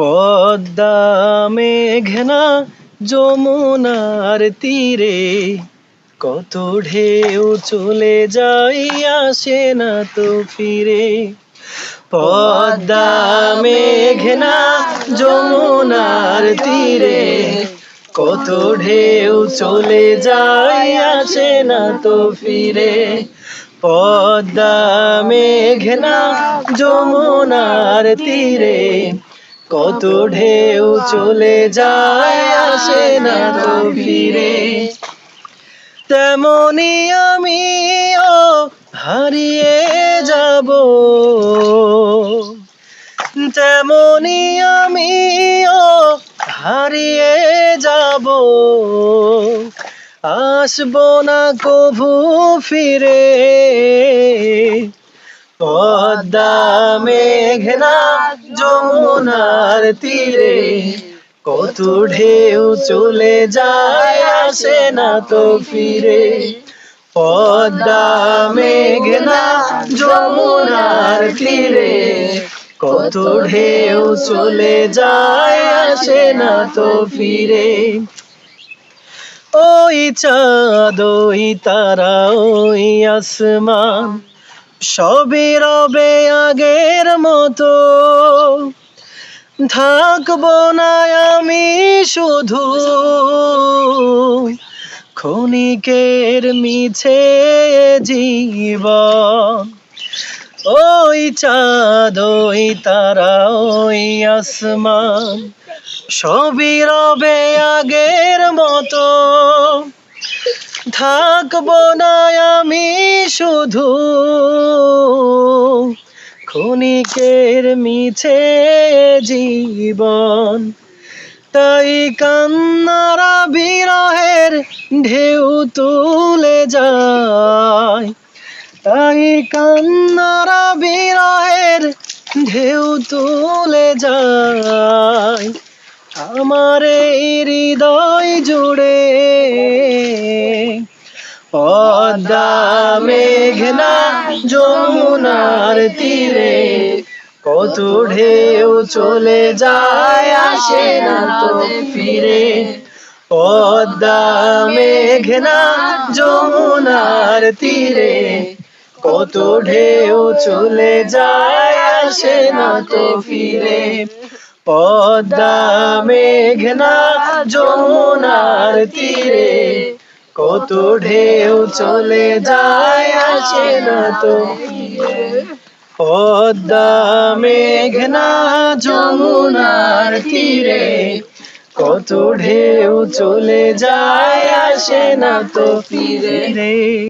পদ্মা মেঘনা যমুনার তীরে কত ঢেউ চলে যায় আসে না তো ফিরে। পদ্মা মেঘনা যমুনার তীরে কত ঢেউ চলে যায় আসে না তো ফিরে। পদ্মা মেঘনা যমুনার তীরে কত ঢেউ চলে যায় আসে না তো ফিরে। তেমনি আমিও হারিয়ে যাব, তেমনি আমিও হারিয়ে যাব, আসবো না কভু ফিরে। পদ্মা মেঘনা যমুনার তীরে কত ঢেউ চলে যায় আসে না তো ফিরে। পদ্মা মেঘনা যমুনার তীরে কত ঢেউ চলে যায় আসে না তো ফিরে। ওই চাঁদ ওই তারা ওই আসমান সবই রবে আগের মতো, থাকবো না আমি শুধু ক্ষণিকের মিছে জীবন। ওই চাঁদ ওই তারা ওই আসমান সবই রবে আগের মতো, থাকবো না আমি শুধু ক্ষণিকের মিছে জীবন। তাই কান্নারা বিরহের ঢেউ তুলে যায়, তাই কান্নারা বিরহের ঢেউ তুলে যায় আমার এই হৃদয় জুড়ে। পদ্মা মেঘনা যমুনার তীরে কত ঢেউ চলে যায় আসে না তো ফিরে। পদ্মা মেঘনা যমুনার তীরে কত ঢেউ চলে যায় আসে না তো ফিরে। পদ্মা মেঘনা যমুনার তীরে কত ঢেউ চলে যায় আসে না তো ফিরে। পদ্মা মেঘনা যমুনার তীরে কত ঢেউ চলে যায় আসে না তো ফিরে।